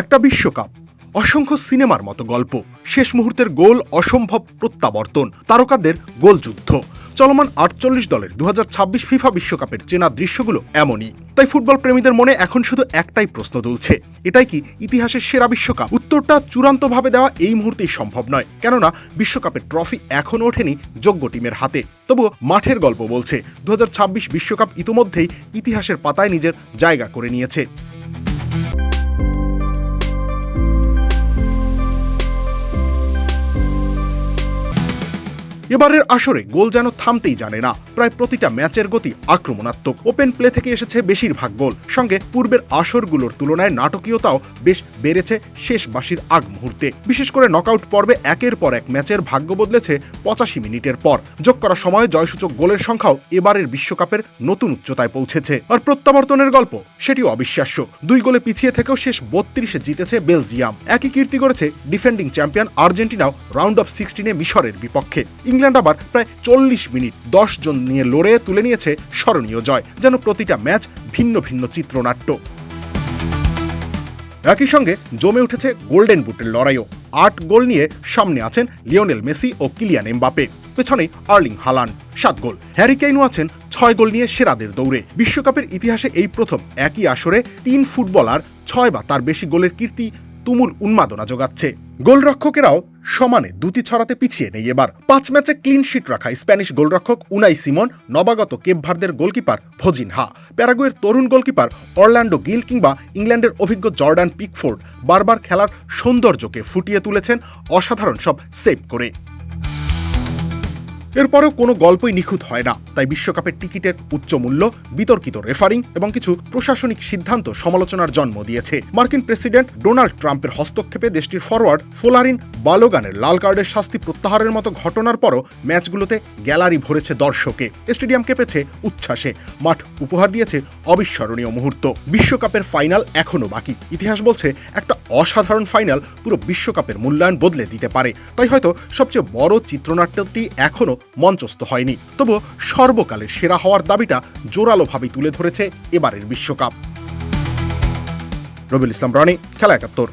একটা বিশ্বকাপ, অসংখ্য সিনেমার মতো গল্প, শেষ মুহূর্তের গোল, অসম্ভব প্রত্যাবর্তন, তারকাদের গোলযুদ্ধ, চলমান ৪৮ দলের ২০২৬ ফিফা বিশ্বকাপের চেনা দৃশ্যগুলো এমনই। তাই ফুটবল প্রেমীদের মনে এখন শুধু একটাই প্রশ্ন দুলছে, এটাই কি ইতিহাসের সেরা বিশ্বকাপ? উত্তরটা চূড়ান্তভাবে দেওয়া এই মুহূর্তেই সম্ভব নয়, কেননা বিশ্বকাপের ট্রফি এখনও ওঠেনি যোগ্য টিমের হাতে। তবুও মাঠের গল্প বলছে ২০২৬ বিশ্বকাপ ইতিমধ্যেই ইতিহাসের পাতায় নিজের জায়গা করে নিয়েছে। এবারের আসরে গোল যেন থামতেই জানে না, প্রায় প্রতিটা ম্যাচের গতি আক্রমণাত্মক, ওপেন প্লে থেকে এসেছে বেশিরভাগ গোল, সঙ্গে পূর্বের আসরগুলোর তুলনায় নাটকীয়তাও বেশ বেড়েছে শেষ বাঁশির আগ মুহূর্তে। বিশেষ করে নকআউট পর্বে একের পর এক ম্যাচের ভাগ্য বদলেছে ৮৫ মিনিটের পর। যোগ করা সময়ে জয়সূচক গোলের সংখ্যাও এবারের বিশ্বকাপের নতুন উচ্চতায় পৌঁছেছে। আর প্রত্যাবর্তনের গল্প সেটিও অবিশ্বাস্য। ২ গোলে পিছিয়ে থেকেও শেষ ৩২-এ জিতেছে বেলজিয়াম। একই কীর্তি করেছে ডিফেন্ডিং চ্যাম্পিয়ন আর্জেন্টিনাও রাউন্ড অফ 16-এ মিশরের বিপক্ষে। ইংল্যান্ড আবার প্রায় ৪০ মিনিট ১০ জন নিয়ে লড়ে তুলে নিয়েছে স্মরণীয় জয়, যেন প্রতিটা ম্যাচ ভিন্ন ভিন্ন চিত্রনাট্য। একই সঙ্গে জমে উঠেছে গোল্ডেন বুটের লড়াইও। ৮ গোল নিয়ে সামনে আছেন লিওনেল মেসি ও কিলিয়ান এমবাপে, পেছনেই আর্লিং হালান্ড ৭ গোল। হ্যারি কেইনও আছেন ৬ গোল নিয়ে সেরাদের দৌড়ে। বিশ্বকাপের ইতিহাসে এই প্রথম একই আসরে ৩ ফুটবলার ৬ বা তার বেশি গোলের কীর্তি তুমুল উন্মাদনা যোগাচ্ছে। গোলরক্ষকেরাও সমানে দুটি ছড়াতে পিছিয়ে নেই এবার। ৫ ম্যাচে ক্লিন শিট রাখা স্প্যানিশ গোলরক্ষক উনাই সিমন, নবাগত কেপ ভার্দের গোলকিপার ভজিনহা, প্যারাগুয়ের তরুণ গোলকিপার অরল্যান্ডো গিল কিংবা ইংল্যান্ডের অভিজ্ঞ জর্ডান পিকফোর্ড বারবার খেলার সৌন্দর্যকে ফুটিয়ে তুলেছেন অসাধারণ সব সেভ করে। এরপরেও কোনো গল্পই নিখুঁত হয় না, তাই বিশ্বকাপের টিকিটের উচ্চ মূল্য, বিতর্কিত রেফারিং এবং কিছু প্রশাসনিক সিদ্ধান্ত সমালোচনার জন্ম দিয়েছে। মার্কিন প্রেসিডেন্ট ডোনাল্ড ট্রাম্পের হস্তক্ষেপে দেশটির ফরওয়ার্ড ফোলারিন বালোগানের লাল কার্ডের শাস্তি প্রত্যাহারের মতো ঘটনার পরও ম্যাচগুলোতে গ্যালারি ভরেছে দর্শকে, স্টেডিয়াম কেঁপেছে উচ্ছ্বাসে, মাঠ উপহার দিয়েছে অবিস্মরণীয় মুহূর্ত। বিশ্বকাপের ফাইনাল এখনও বাকি। ইতিহাস বলছে একটা অসাধারণ ফাইনাল পুরো বিশ্বকাপের মূল্যায়ন বদলে দিতে পারে। তাই হয়তো সবচেয়ে বড় চিত্রনাট্যটি এখনও মঞ্চস্থ হয়নি, তবুও সর্বকালের সেরা হওয়ার দাবিটা জোরালোভাবেই তুলে ধরেছে এবারের বিশ্বকাপ। রবিউল ইসলাম রনি, খেলা ৭১।